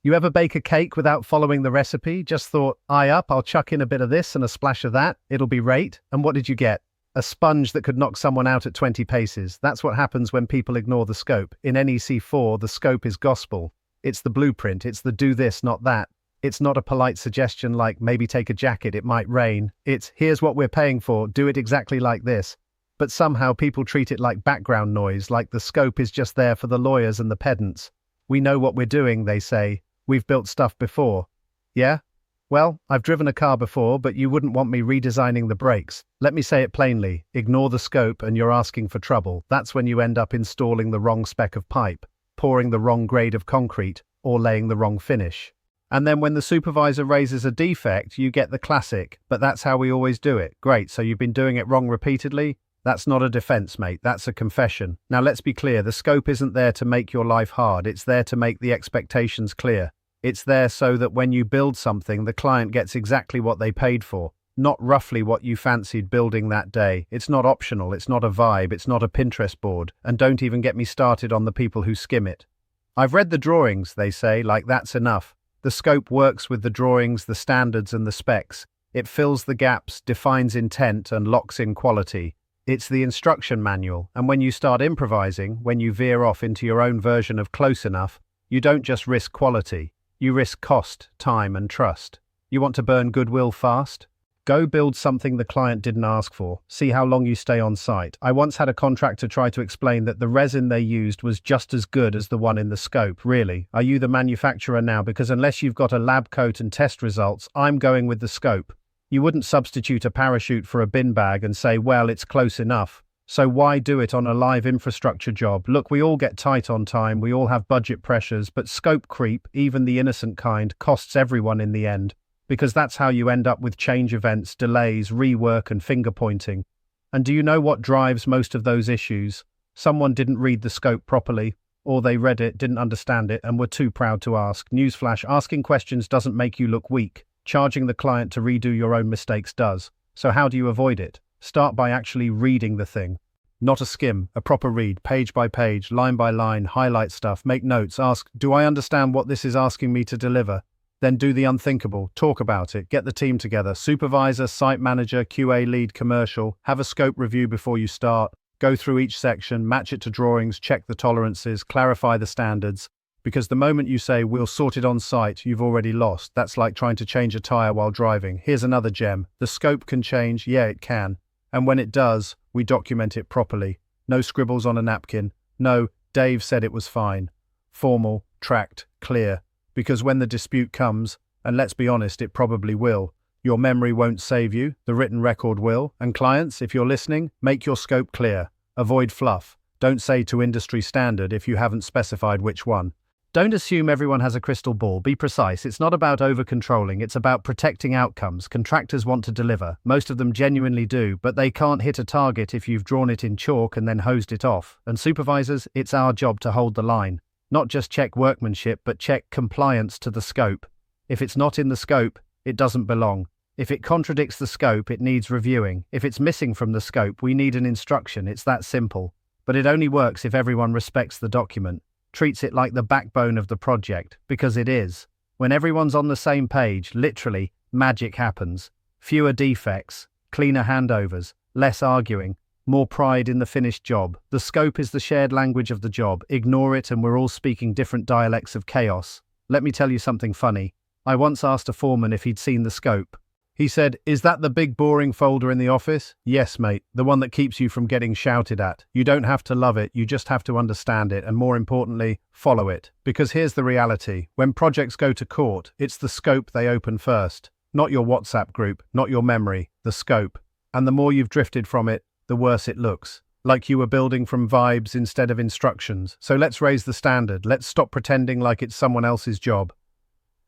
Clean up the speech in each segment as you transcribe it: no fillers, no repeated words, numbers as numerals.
You ever bake a cake without following the recipe? Just thought, I'll chuck in a bit of this and a splash of that. It'll be right. And what did you get? A sponge that could knock someone out at 20 paces. That's what happens when people ignore the scope. In NEC4, the scope is gospel. It's the blueprint. It's the do this, not that. It's not a polite suggestion like maybe take a jacket, it might rain. It's here's what we're paying for, do it exactly like this. But somehow people treat it like background noise, like the scope is just there for the lawyers and the pedants. We know what we're doing, they say. We've built stuff before. Yeah? Well, I've driven a car before, but you wouldn't want me redesigning the brakes. Let me say it plainly. Ignore the scope and you're asking for trouble. That's when you end up installing the wrong spec of pipe, pouring the wrong grade of concrete, or laying the wrong finish. And then when the supervisor raises a defect, you get the classic, but that's how we always do it. Great, so you've been doing it wrong repeatedly? That's not a defense, mate. That's a confession. Now let's be clear, the scope isn't there to make your life hard. It's there to make the expectations clear. It's there so that when you build something, the client gets exactly what they paid for, not roughly what you fancied building that day. It's not optional, it's not a vibe, it's not a Pinterest board, and don't even get me started on the people who skim it. I've read the drawings, they say, like that's enough. The scope works with the drawings, the standards and the specs. It fills the gaps, defines intent and locks in quality. It's the instruction manual, and when you start improvising, when you veer off into your own version of close enough, you don't just risk quality. You risk cost, time and trust. You want to burn goodwill fast? Go build something the client didn't ask for. See how long you stay on site. I once had a contractor try to explain that the resin they used was just as good as the one in the scope. Really? Are you the manufacturer now? Because unless you've got a lab coat and test results, I'm going with the scope. You wouldn't substitute a parachute for a bin bag and say, well, it's close enough. So why do it on a live infrastructure job? Look, we all get tight on time, we all have budget pressures, but scope creep, even the innocent kind, costs everyone in the end. Because that's how you end up with change events, delays, rework and finger pointing. And do you know what drives most of those issues? Someone didn't read the scope properly, or they read it, didn't understand it, and were too proud to ask. Newsflash, asking questions doesn't make you look weak. Charging the client to redo your own mistakes does. So how do you avoid it? Start by actually reading the thing. Not a skim, a proper read, page by page, line by line, highlight stuff, make notes, ask, do I understand what this is asking me to deliver? Then do the unthinkable, talk about it, get the team together, supervisor, site manager, QA lead, commercial, have a scope review before you start, go through each section, match it to drawings, check the tolerances, clarify the standards, because the moment you say, we'll sort it on site, you've already lost. That's like trying to change a tire while driving. Here's another gem. The scope can change, yeah it can. And when it does, we document it properly. No scribbles on a napkin. No, Dave said it was fine. Formal, tracked, clear. Because when the dispute comes, and let's be honest, it probably will, your memory won't save you, the written record will. And clients, if you're listening, make your scope clear. Avoid fluff. Don't say to industry standard if you haven't specified which one. Don't assume everyone has a crystal ball. Be precise. It's not about over-controlling. It's about protecting outcomes. Contractors want to deliver. Most of them genuinely do, but they can't hit a target if you've drawn it in chalk and then hosed it off. And supervisors, it's our job to hold the line. Not just check workmanship, but check compliance to the scope. If it's not in the scope, it doesn't belong. If it contradicts the scope, it needs reviewing. If it's missing from the scope, we need an instruction. It's that simple. But it only works if everyone respects the document. Treats it like the backbone of the project, because it is. When everyone's on the same page, literally, magic happens. Fewer defects, cleaner handovers, less arguing, more pride in the finished job. The scope is the shared language of the job. Ignore it and we're all speaking different dialects of chaos. Let me tell you something funny. I once asked a foreman if he'd seen the scope. He said, is that the big boring folder in the office? Yes, mate, the one that keeps you from getting shouted at. You don't have to love it, you just have to understand it, and more importantly, follow it. Because here's the reality, when projects go to court, it's the scope they open first. Not your WhatsApp group, not your memory, the scope. And the more you've drifted from it, the worse it looks. Like you were building from vibes instead of instructions. So let's raise the standard, let's stop pretending like it's someone else's job.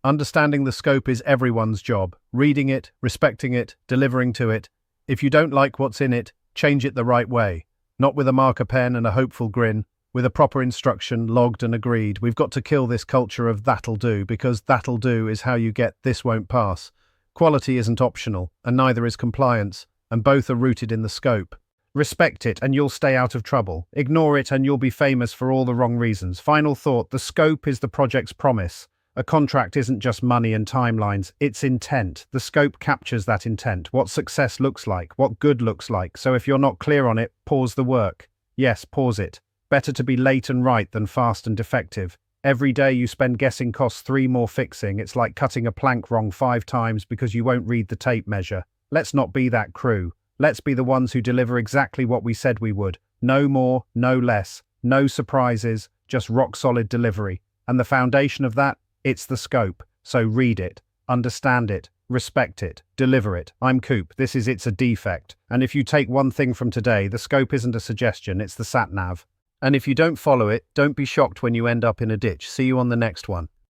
Understanding the scope is everyone's job. Reading it, respecting it, delivering to it. If you don't like what's in it, change it the right way. Not with a marker pen and a hopeful grin, with a proper instruction, logged and agreed. We've got to kill this culture of that'll do, because that'll do is how you get this won't pass. Quality isn't optional, and neither is compliance, and both are rooted in the scope. Respect it and you'll stay out of trouble. Ignore it and you'll be famous for all the wrong reasons. Final thought, the scope is the project's promise. A contract isn't just money and timelines, it's intent. The scope captures that intent, what success looks like, what good looks like. So if you're not clear on it, pause the work. Yes, pause it. Better to be late and right than fast and defective. Every day you spend guessing costs 3 more fixing. It's like cutting a plank wrong 5 times because you won't read the tape measure. Let's not be that crew. Let's be the ones who deliver exactly what we said we would. No more, no less, no surprises, just rock-solid delivery. And the foundation of that? It's the scope. So read it, understand it, respect it, deliver it. I'm Coop. This is It's a Defect. And if you take one thing from today, the scope isn't a suggestion, it's the sat-nav. And if you don't follow it, don't be shocked when you end up in a ditch. See you on the next one.